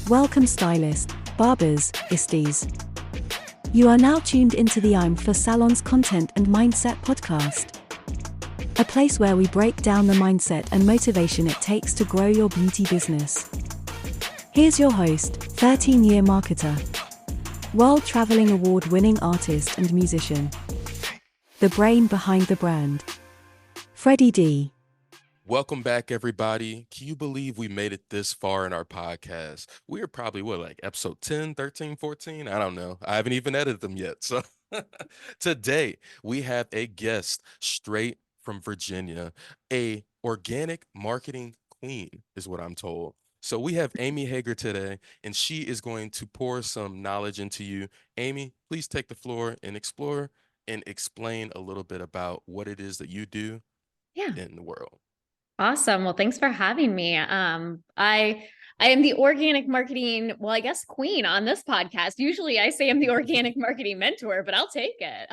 Welcome stylists, barbers, isties. You are now tuned into the I'm for Salons Content and Mindset podcast. A place where we break down the mindset and motivation it takes to grow your beauty business. Here's your host, 13-year marketer, world-traveling award-winning artist and musician, the brain behind the brand, Freddy D. Welcome back, everybody. Can you believe we made it this far in our podcast? We are probably, episode 10, 13, 14? I don't know. I haven't even edited them yet. So today we have a guest straight from Virginia, a organic marketing queen is what I'm told. So we have Amy Hager today, and she is going to pour some knowledge into you. Amy, please take the floor and explore and explain a little bit about what it is that you do in the world. Awesome. Well, thanks for having me. I am the organic marketing, I guess queen on this podcast. Usually I say I'm the organic marketing mentor, but I'll take it.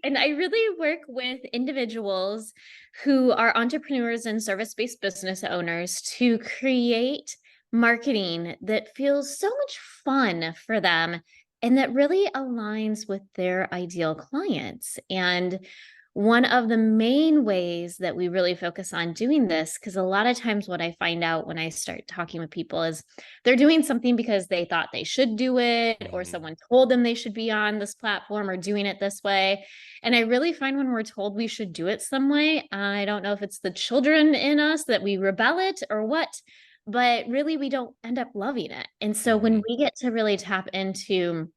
And I really work with individuals who are entrepreneurs and service-based business owners to create marketing that feels so much fun for them and that really aligns with their ideal clients. And one of the main ways that we really focus on doing this, because a lot of times what I find out when I start talking with people is they're doing something because they thought they should do it, or someone told them they should be on this platform or doing it this way. And I really find when we're told we should do it some way, I don't know if it's the children in us that we rebel it or what, but really we don't end up loving it. And so when we get to really tap into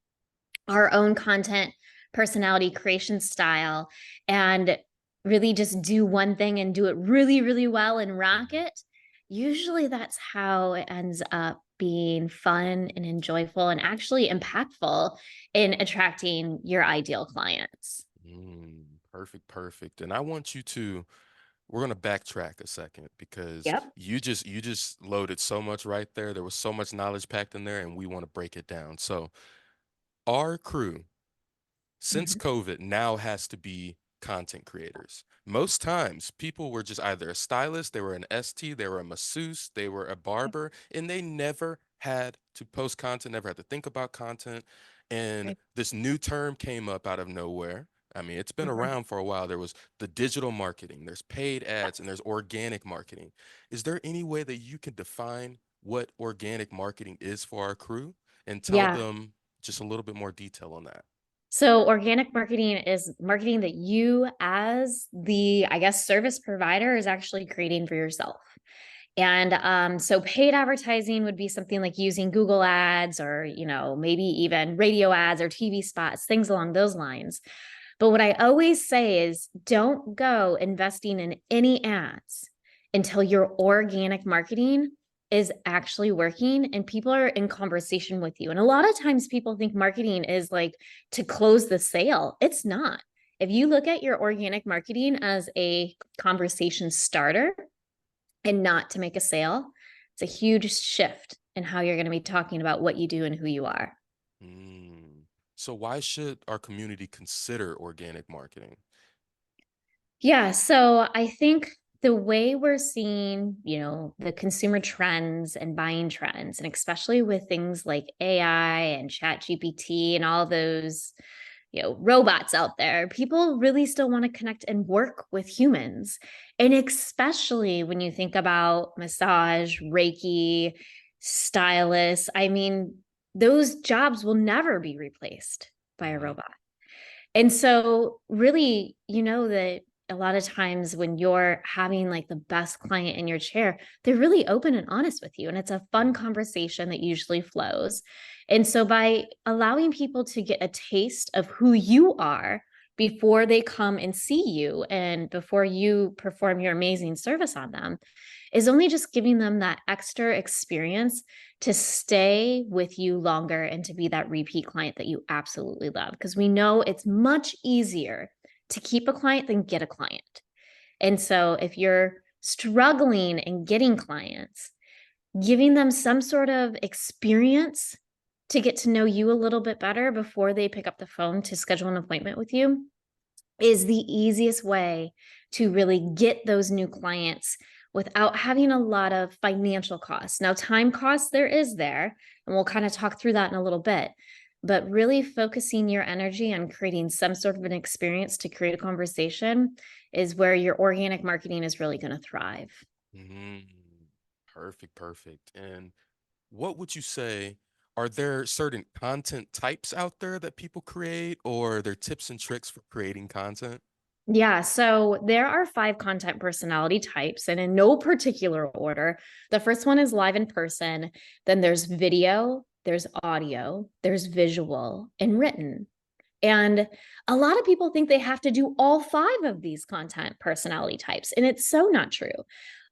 our own content, personality creation style, and really just do one thing and do it really, really well and rock it, usually that's how it ends up being fun and enjoyable and actually impactful in attracting your ideal clients. Perfect. And I want you to, we're going to backtrack a second because you just loaded so much right there. There was so much knowledge packed in there, and we want to break it down. So our crew, since COVID, now has to be content creators. Most times people were just either a stylist, they were an ST, they were a masseuse, they were a barber, and they never had to post content, never had to think about content. And this new term came up out of nowhere. I mean, it's been around for a while. There was the digital marketing, there's paid ads, and there's organic marketing. Is there any way that you can define what organic marketing is for our crew and tell them just a little bit more detail on that? So organic marketing is marketing that you as the, service provider is actually creating for yourself. And so paid advertising would be something like using Google ads or, maybe even radio ads or TV spots, things along those lines. But what I always say is don't go investing in any ads until your organic marketing is actually working and people are in conversation with you. And a lot of times people think marketing is like to close the sale. It's not. If you look at your organic marketing as a conversation starter and not to make a sale, it's a huge shift in how you're going to be talking about what you do and who you are. So why should our community consider organic marketing? Yeah, so I think the way we're seeing, the consumer trends and buying trends, and especially with things like AI and ChatGPT and all those, robots out there, people really still want to connect and work with humans. And especially when you think about massage, Reiki, stylists, I mean, those jobs will never be replaced by a robot. And so really, that a lot of times when you're having like the best client in your chair, they're really open and honest with you. And it's a fun conversation that usually flows. And so by allowing people to get a taste of who you are before they come and see you and before you perform your amazing service on them is only just giving them that extra experience to stay with you longer and to be that repeat client that you absolutely love. Because we know it's much easier to keep a client than get a client. And so if you're struggling in getting clients, giving them some sort of experience to get to know you a little bit better before they pick up the phone to schedule an appointment with you is the easiest way to really get those new clients without having a lot of financial costs. Now, time costs there, and we'll kind of talk through that in a little bit, but really focusing your energy on creating some sort of an experience to create a conversation is where your organic marketing is really going to thrive. Mm, perfect, perfect. And what would you say? Are there certain content types out there that people create, or are there tips and tricks for creating content? Yeah, so there are 5 content personality types, and in no particular order. The first one is live in person, then there's video, there's audio, there's visual, and written. And a lot of people think they have to do all 5 of these content personality types, and it's so not true.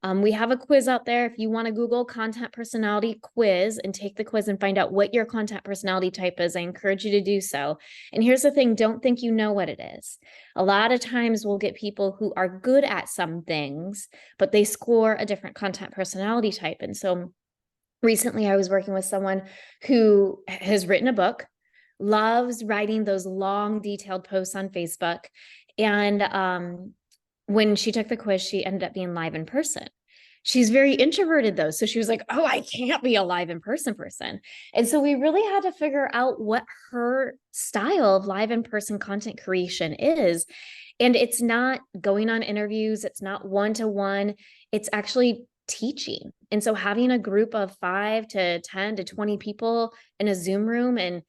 We have a quiz out there. If you want to Google content personality quiz and take the quiz and find out what your content personality type is, I encourage you to do so. And here's the thing, don't think you know what it is. A lot of times we'll get people who are good at some things, but they score a different content personality type. And so recently I was working with someone who has written a book, loves writing those long, detailed posts on Facebook. And when she took the quiz, she ended up being live in person. She's very introverted though. So she was like, oh, I can't be a live in person person. And so we really had to figure out what her style of live in person content creation is. And it's not going on interviews, it's not one-to-one, it's actually teaching. And so having a group of 5 to 10 to 20 people in a Zoom room and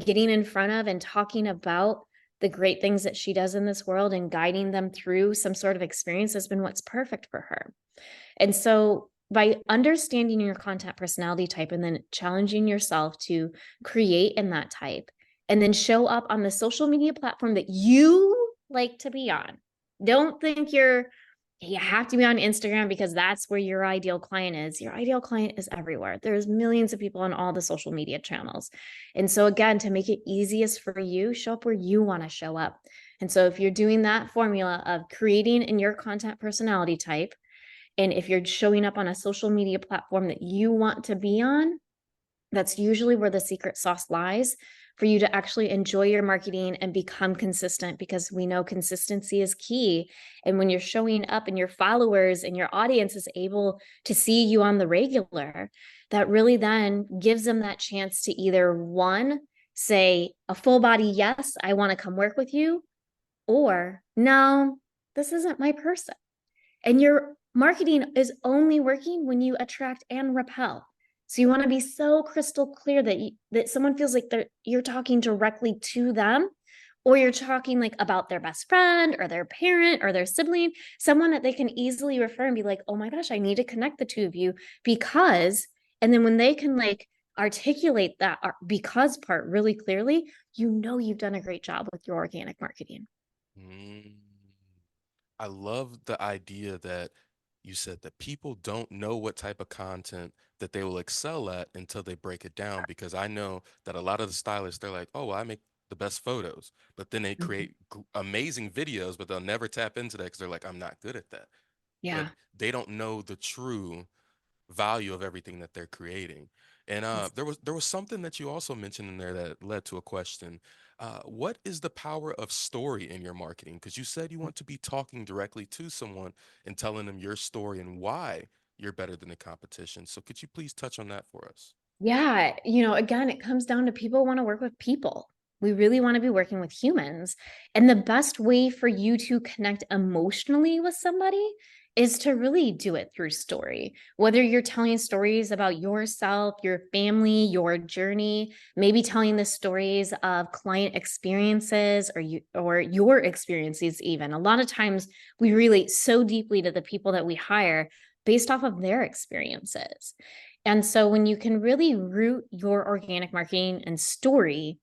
getting in front of and talking about the great things that she does in this world and guiding them through some sort of experience has been what's perfect for her. And so by understanding your content personality type and then challenging yourself to create in that type and then show up on the social media platform that you like to be on. Don't think you have to be on Instagram because that's where your ideal client is. Your ideal client is everywhere. There's millions of people on all the social media channels. And so again, to make it easiest for you, show up where you want to show up. And so if you're doing that formula of creating in your content personality type, and if you're showing up on a social media platform that you want to be on, that's usually where the secret sauce lies for you to actually enjoy your marketing and become consistent, because we know consistency is key. And when you're showing up and your followers and your audience is able to see you on the regular, that really then gives them that chance to either one, say a full body, yes, I want to come work with you, or no, this isn't my person. And your marketing is only working when you attract and repel. So you want to be so crystal clear that someone feels like you're talking directly to them, or you're talking like about their best friend or their parent or their sibling, someone that they can easily refer and be like, oh my gosh, I need to connect the two of you because, and then when they can like articulate that because part really clearly, you know you've done a great job with your organic marketing. Mm. I love the idea that you said that people don't know what type of content that they will excel at until they break it down. Because I know that a lot of the stylists, they're like, oh, well, I make the best photos, but then they create amazing videos, but they'll never tap into that because they're like, I'm not good at that. But Yeah. they don't know the true value of everything that they're creating. And there was something that you also mentioned in there that led to a question. What is the power of story in your marketing? Because you said you want to be talking directly to someone and telling them your story and why you're better than the competition. So could you please touch on that for us? Yeah, again, it comes down to people want to work with people. We really want to be working with humans. And the best way for you to connect emotionally with somebody is to really do it through story. Whether you're telling stories about yourself, your family, your journey, maybe telling the stories of client experiences or your experiences even. A lot of times we relate so deeply to the people that we hire based off of their experiences. And so when you can really root your organic marketing and story,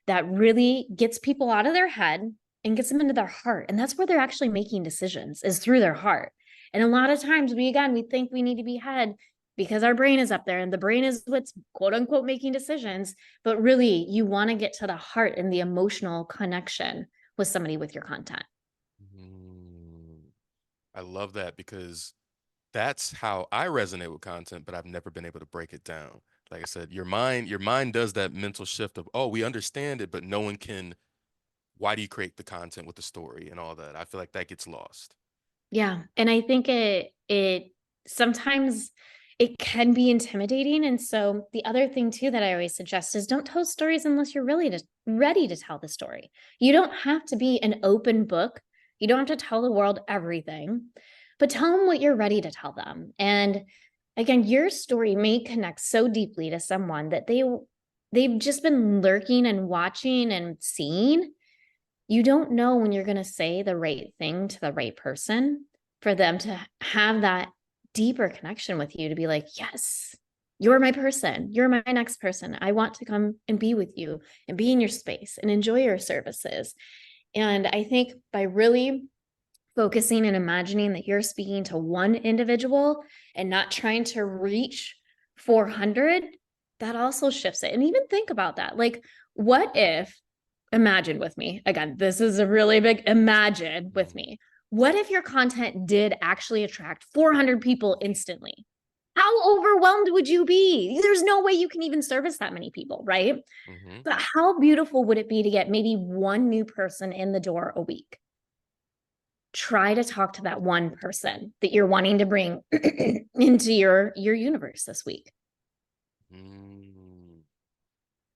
that really gets people out of their head and gets them into their heart. And that's where they're actually making decisions, is through their heart. And a lot of times we think we need to be head because our brain is up there and the brain is what's quote unquote making decisions. But really you want to get to the heart and the emotional connection with somebody with your content. Mm, I love that because that's how I resonate with content, but I've never been able to break it down. Like I said, your mind does that mental shift of, oh, we understand it, but no one can. Why do you create the content with the story and all that? I feel like that gets lost. Yeah. And I think it sometimes it can be intimidating. And so the other thing too that I always suggest is don't tell stories unless you're really ready to tell the story. You don't have to be an open book. You don't have to tell the world everything, but tell them what you're ready to tell them. And again, your story may connect so deeply to someone that they've just been lurking and watching and seeing. You don't know when you're going to say the right thing to the right person for them to have that deeper connection with you, to be like, yes, you're my person. You're my next person. I want to come and be with you and be in your space and enjoy your services. And I think by really focusing and imagining that you're speaking to one individual and not trying to reach 400, that also shifts it. And even think about that. Like, what if, imagine with me, again, this is a really big imagine with me. What if your content did actually attract 400 people instantly? How overwhelmed would you be? There's no way you can even service that many people, right? Mm-hmm. But how beautiful would it be to get maybe one new person in the door a week? Try to talk to that one person that you're wanting to bring into your universe this week.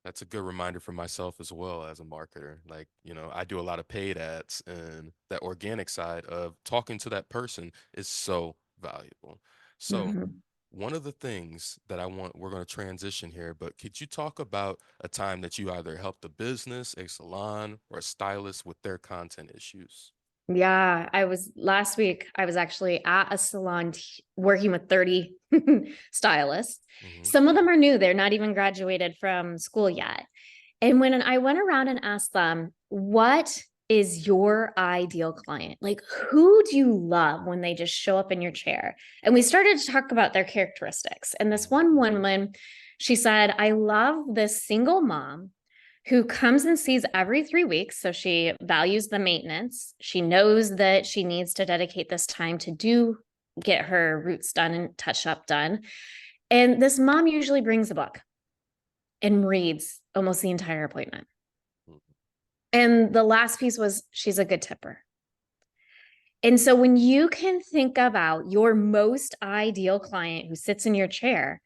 That's a good reminder for myself as well as a marketer. Like, I do a lot of paid ads, and that organic side of talking to that person is so valuable. So one of the things that we're going to transition here, but could you talk about a time that you either helped a business, a salon, or a stylist with their content issues? Yeah, last week, I was actually at a salon working with 30 stylists. Some of them are new. They're not even graduated from school yet. And when I went around and asked them, what is your ideal client? Like, who do you love when they just show up in your chair? And we started to talk about their characteristics. And this one woman, she said, I love this single mom who comes and sees every 3 weeks. So she values the maintenance. She knows that she needs to dedicate this time to get her roots done and touch up done. And this mom usually brings a book and reads almost the entire appointment. And the last piece was, she's a good tipper. And so when you can think about your most ideal client who sits in your chair,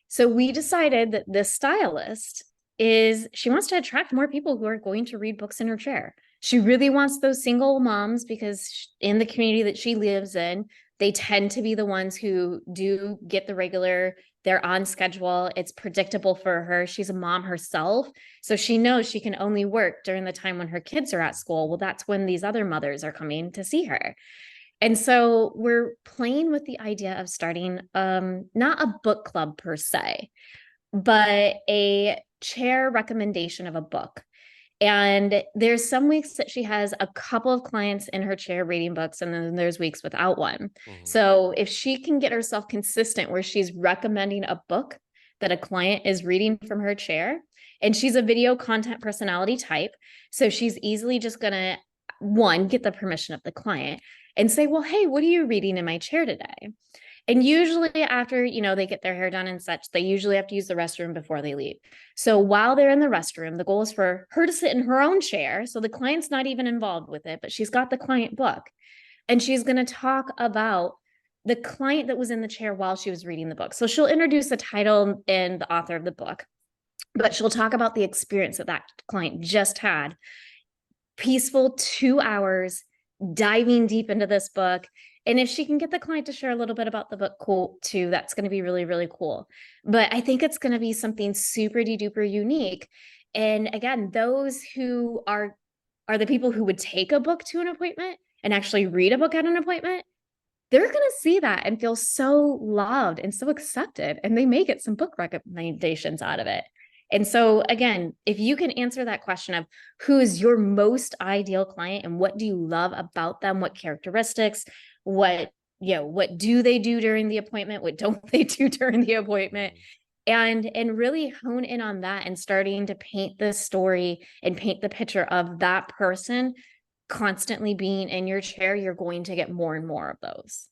so we decided that this stylist she wants to attract more people who are going to read books in her chair. She really wants those single moms because in the community that she lives in, they tend to be the ones who do get the regular, they're on schedule. It's predictable for her. She's a mom herself. So she knows she can only work during the time when her kids are at school. Well, that's when these other mothers are coming to see her. And so we're playing with the idea of starting not a book club per se, but a chair recommendation of a book. And there's some weeks that she has a couple of clients in her chair reading books, and then there's weeks without one. So if she can get herself consistent where she's recommending a book that a client is reading from her chair, and she's a video content personality type, so she's easily just going to, one, get the permission of the client and say, well, hey, what are you reading in my chair today? And usually after, they get their hair done and such, they usually have to use the restroom before they leave. So while they're in the restroom, the goal is for her to sit in her own chair. So the client's not even involved with it, but she's got the client book. And she's going to talk about the client that was in the chair while she was reading the book. So she'll introduce the title and the author of the book, but she'll talk about the experience that client just had. Peaceful 2 hours, diving deep into this book. And if she can get the client to share a little bit about the book, cool too, that's going to be really, really cool. But I think it's going to be something super duper unique. And again, those who are the people who would take a book to an appointment and actually read a book at an appointment, they're going to see that and feel so loved and so accepted. And they may get some book recommendations out of it. And so again, if you can answer that question of who is your most ideal client and what do you love about them, what characteristics, what do they do during the appointment, what don't they do during the appointment, and really hone in on that and starting to paint the story and paint the picture of that person constantly being in your chair, you're going to get more and more of those.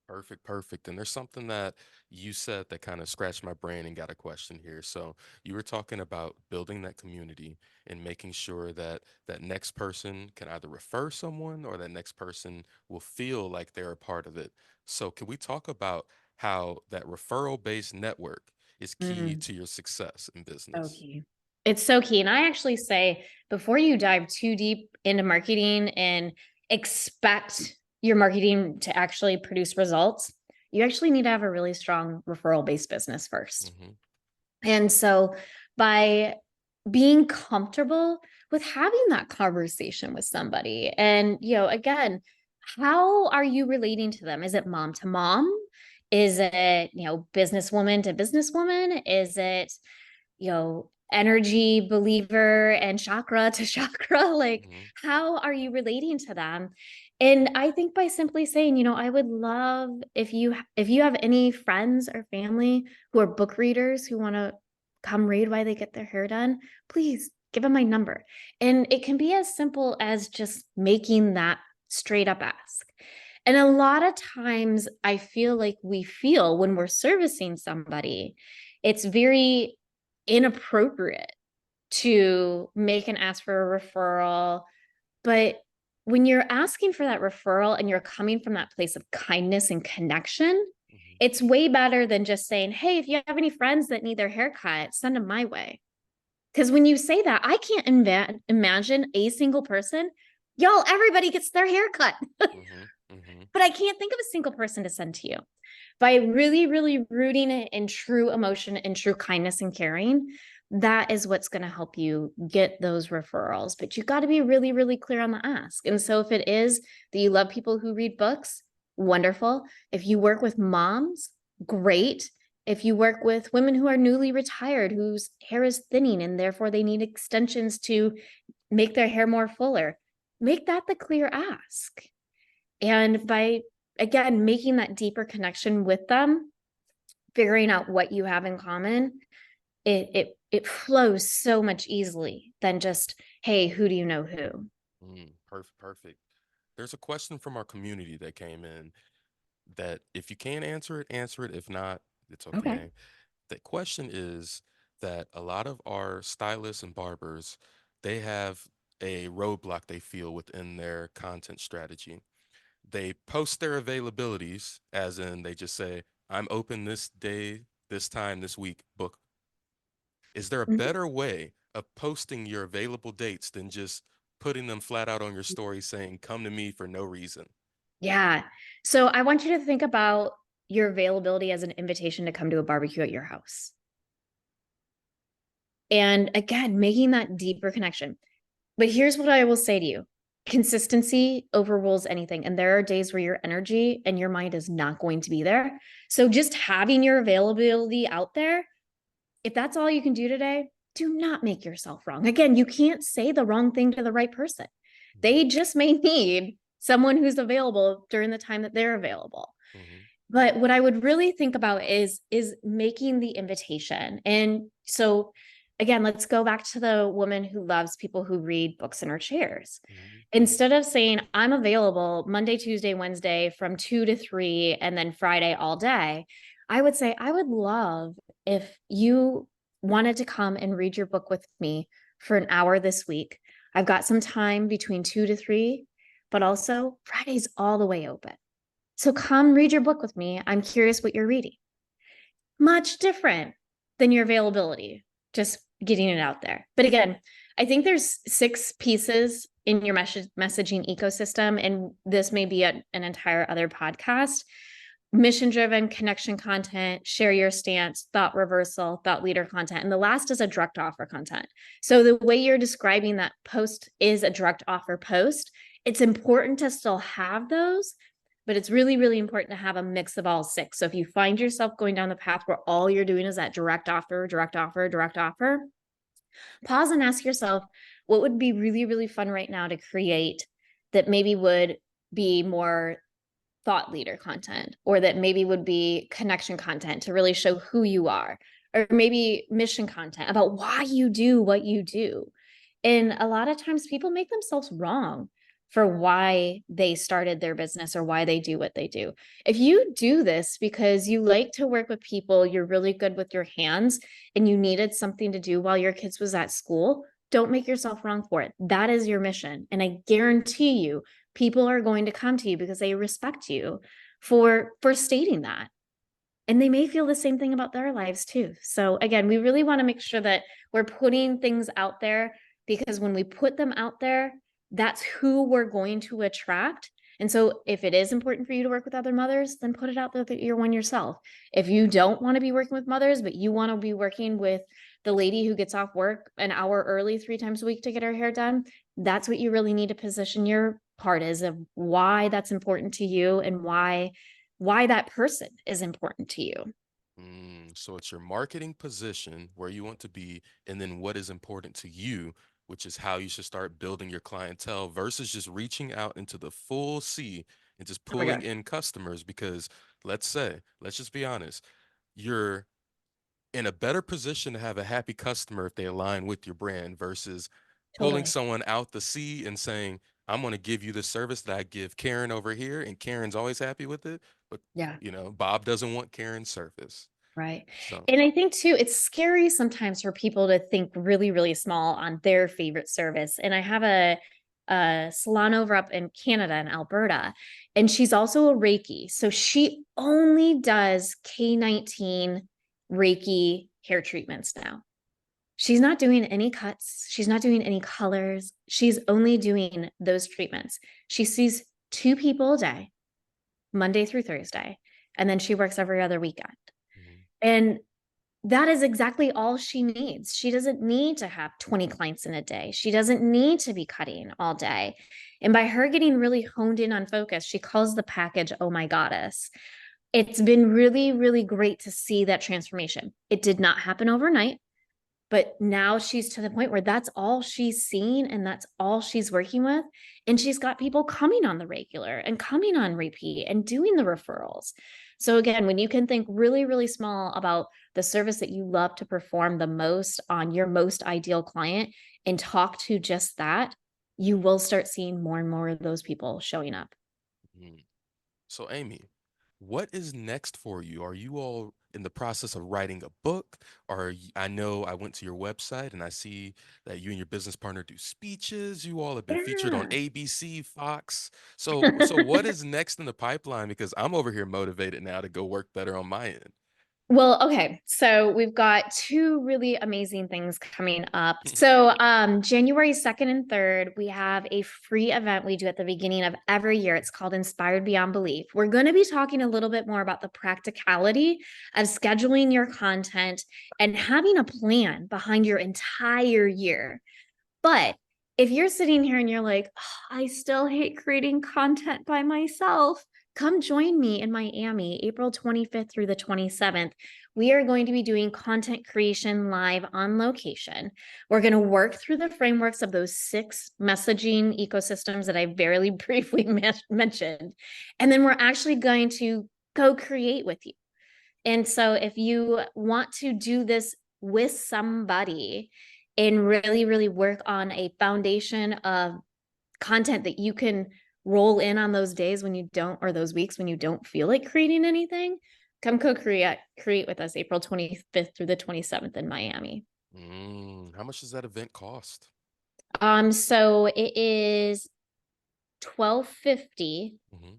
Perfect, perfect. And there's something that you said that kind of scratched my brain and got a question here. So you were talking about building that community and making sure that that next person can either refer someone or that next person will feel like they're a part of it. So can we talk about how that referral-based network is key Mm, to your success in so business? key. It's so key. And I actually say before you dive too deep into marketing and expect your marketing to actually produce results, you actually need to have a really strong referral based business first. Mm-hmm. And so by being comfortable with having that conversation with somebody, and, again, how are you relating to them? Is it mom to mom? Is it, businesswoman to businesswoman? Is it, energy believer and chakra to chakra? Like, Mm-hmm. how are you relating to them? And I think by simply saying, I would love if you have any friends or family who are book readers who want to come read while they get their hair done, please give them my number. And it can be as simple as just making that straight up ask. And a lot of times I feel like we feel when we're servicing somebody, it's very inappropriate to make an ask for a referral. But when you're asking for that referral and you're coming from that place of kindness and connection, Mm-hmm. it's way better than just saying, hey, if you have any friends that need their hair cut, send them my way. Because when you say that, I can't imagine a single person, y'all, everybody gets their hair cut. Mm-hmm. Mm-hmm. But I can't think of a single person to send to you. By really, really rooting it in true emotion and true kindness and caring, that is what's going to help you get those referrals. But you got to be really, really clear on the ask. And so if it is that you love people who read books, wonderful. If you work with moms, great. If you work with women who are newly retired, whose hair is thinning and therefore they need extensions to make their hair more fuller, make that the clear ask. And by, again, making that deeper connection with them, figuring out what you have in common, it flows so much easily than just, hey, who do you know who? Perfect, perfect. There's a question from our community that came in that if you can answer it, answer it. If not, it's Okay. okay. The question is that a lot of our stylists and barbers, they have a roadblock they feel within their content strategy. They post their availabilities, as in they just say, I'm open this day, this time, this week, book. Is there a Mhm. better way of posting your available dates than just putting them flat out on your story saying, come to me for no reason? Yeah. So I want you to think about your availability as an invitation to come to a barbecue at your house. And again, making that deeper connection. But here's what I will say to you. Consistency overrules anything. And there are days where your energy and your mind is not going to be there. So just having your availability out there, if that's all you can do today, do not make yourself wrong. Again, you can't say the wrong thing to the right person. They just may need someone who's available during the time that they're available. Mm-hmm. But what I would really think about is making the invitation. And so again, let's go back to the woman who loves people who read books in her chairs. Mm-hmm. Instead of saying I'm available Monday, Tuesday, Wednesday from 2 to 3 and then Friday all day, I would say I would love if you wanted to come and read your book with me for an hour this week. I've got some time between 2 to 3, but also Friday's all the way open. So come read your book with me. I'm curious what you're reading. Much different than your availability, just getting it out there. But again, I think there's 6 pieces in your messaging ecosystem, and this may be an entire other podcast. Mission driven, connection content, share your stance, thought reversal, thought leader content. And the last is a direct offer content. So the way you're describing that post is a direct offer post. It's important to still have those, but it's really, really important to have a mix of all 6. So if you find yourself going down the path where all you're doing is that direct offer, direct offer, direct offer, pause and ask yourself, what would be really, really fun right now to create that maybe would be more thought leader content, or that maybe would be connection content to really show who you are, or maybe mission content about why you do what you do. And a lot of times people make themselves wrong for why they started their business or why they do what they do. If you do this because you like to work with people, you're really good with your hands, and you needed something to do while your kids was at school, don't make yourself wrong for it. That is your mission. And I guarantee you, people are going to come to you because they respect you for stating that. And they may feel the same thing about their lives too. So again, we really want to make sure that we're putting things out there, because when we put them out there, that's who we're going to attract. And so if it is important for you to work with other mothers, then put it out there that you're one yourself. If you don't want to be working with mothers, but you want to be working with the lady who gets off work an hour early 3 times a week to get her hair done, that's what you really need to position your part is of why that's important to you and why that person is important to you. So it's your marketing position, where you want to be, and then what is important to you, which is how you should start building your clientele versus just reaching out into the full sea and just Oh my pulling gosh. in customers. Because let's just be honest, you're in a better position to have a happy customer if they align with your brand versus pulling Totally. someone out the sea and saying, I'm going to give you the service that I give Karen over here, and Karen's always happy with it. But, Yeah. Bob doesn't want Karen's service. Right. So, And I think too, it's scary sometimes for people to think really, really small on their favorite service. And I have a salon over up in Canada, in Alberta, and she's also a Reiki. So she only does K19 Reiki hair treatments now. She's not doing any cuts. She's not doing any colors. She's only doing those treatments. She sees 2 people a day, Monday through Thursday, and then she works every other weekend. mhm. And that is exactly all she needs. She doesn't need to have 20 clients in a day. She doesn't need to be cutting all day. And by her getting really honed in on focus, she calls the package, Oh My Goddess. It's been really, really great to see that transformation. It did not happen overnight, but now she's to the point where that's all she's seen and that's all she's working with. And she's got people coming on the regular and coming on repeat and doing the referrals. So again, when you can think really, really small about the service that you love to perform the most on your most ideal client and talk to just that, you will start seeing more and more of those people showing up. Mhm. So, Amy, what is next for you? Are you all in the process of writing a book? I know I went to your website and I see that you and your business partner do speeches. You all have been featured on Yeah. ABC, Fox. So what is next in the pipeline? Because I'm over here motivated now to go work better on my end. Well, okay. So we've got 2 really amazing things coming up. So January 2nd and 3rd, we have a free event we do at the beginning of every year. It's called Inspired Beyond Belief. We're going to be talking a little bit more about the practicality of scheduling your content and having a plan behind your entire year. But if you're sitting here and you're like, oh, I still hate creating content by myself, come join me in Miami, April 25th through the 27th. We are going to be doing content creation live on location. We're going to work through the frameworks of those 6 messaging ecosystems that I very briefly mentioned. And then we're actually going to go create with you. And so if you want to do this with somebody and really, really work on a foundation of content that you can roll in on those days when you don't, or those weeks when you don't feel like creating anything, come create with us April 25th through the 27th in Miami. How much does that event cost? So it is $12.50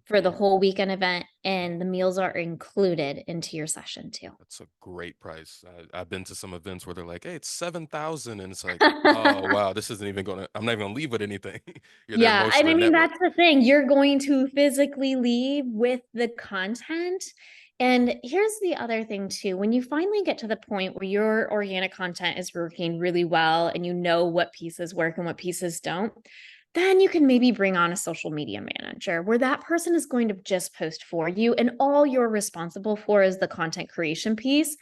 for the whole weekend event, and the meals are included into your session too. That's a great price. I've been to some events where they're like, "Hey, it's 7,000," and it's like, "Oh wow, this isn't even gonna. I'm not even gonna leave with anything." You're there Yeah, and mostly I to mean, network. that's the thing. You're going to physically leave with the content. And here's the other thing too. When you finally get to the point where your organic content is working really well and you know what pieces work and what pieces don't, then you can maybe bring on a social media manager where that person is going to just post for you, and all you're responsible for is the content creation piece.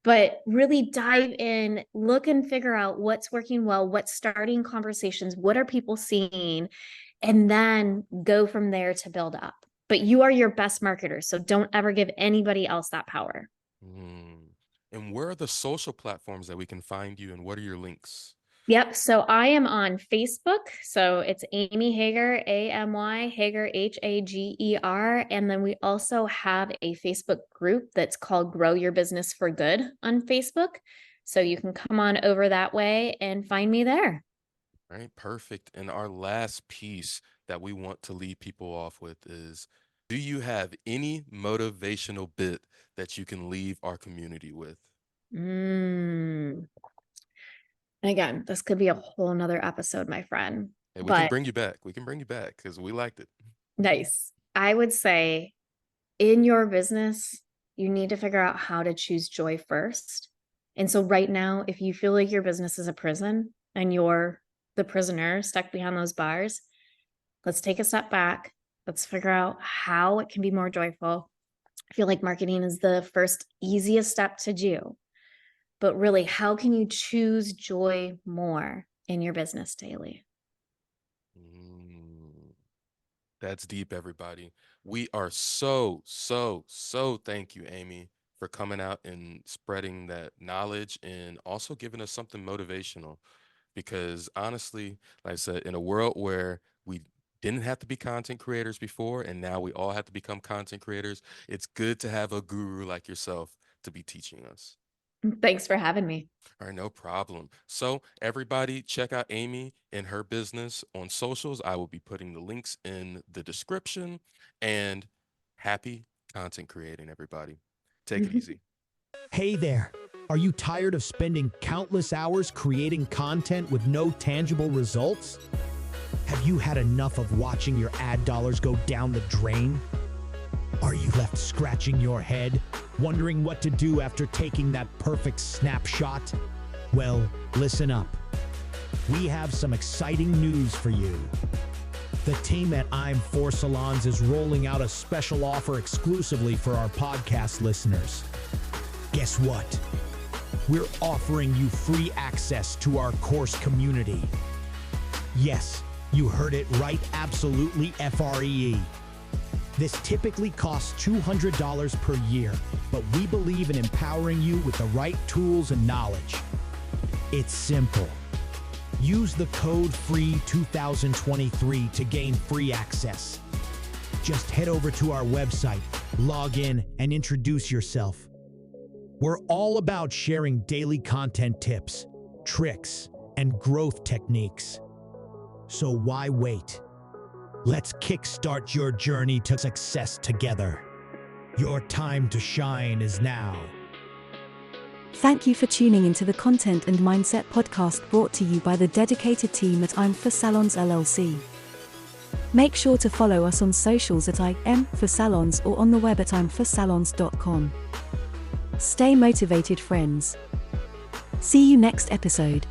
But really dive in, look and figure out what's working well, what's starting conversations, what are people seeing, and then go from there to build up. But you are your best marketer, so don't ever give anybody else that power. Mm. And where are the social platforms that we can find you, and what are your links? Yep. So I am on Facebook. So it's Amy Hager, AMY, Hager, HAGER. And then we also have a Facebook group that's called Grow Your Business for Good on Facebook. So you can come on over that way and find me there. All right, perfect. And our last piece that we want to leave people off with is, do you have any motivational bit that you can leave our community with? And again, this could be a whole nother episode, my friend. Hey, we can bring you back. We can bring you back because we liked it. Nice. I would say in your business, you need to figure out how to choose joy first. And so right now, if you feel like your business is a prison and you're the prisoner stuck behind those bars, let's take a step back. Let's figure out how it can be more joyful. I feel like marketing is the first easiest step to do. But really, how can you choose joy more in your business daily? That's deep, everybody. We are so thank you, Amy, for coming out and spreading that knowledge and also giving us something motivational. Because honestly, like I said, in a world where we didn't have to be content creators before, and now we all have to become content creators, it's good to have a guru like yourself to be teaching us. Thanks for having me. All right, no problem. So everybody check out Amy and her business on socials. I will be putting the links in the description, and happy content creating, everybody. Take it easy. Hey there. Are you tired of spending countless hours creating content with no tangible results? Have you had enough of watching your ad dollars go down the drain? Are you left scratching your head, wondering what to do after taking that perfect snapshot? Well, listen up. We have some exciting news for you. The team at I'm For Salons is rolling out a special offer exclusively for our podcast listeners. Guess what? We're offering you free access to our course community. Yes, you heard it right, absolutely FREE. This typically costs $200 per year, but we believe in empowering you with the right tools and knowledge. It's simple. Use the code FREE2023 to gain free access. Just head over to our website, log in, and introduce yourself. We're all about sharing daily content tips, tricks, and growth techniques. So why wait? Let's kickstart your journey to success together. Your time to shine is now. Thank you for tuning into the Content and Mindset podcast brought to you by the dedicated team at I'm For Salons LLC. Make sure to follow us on socials at I'm For Salons or on the web at imforsalons.com. Stay motivated, friends. See you next episode.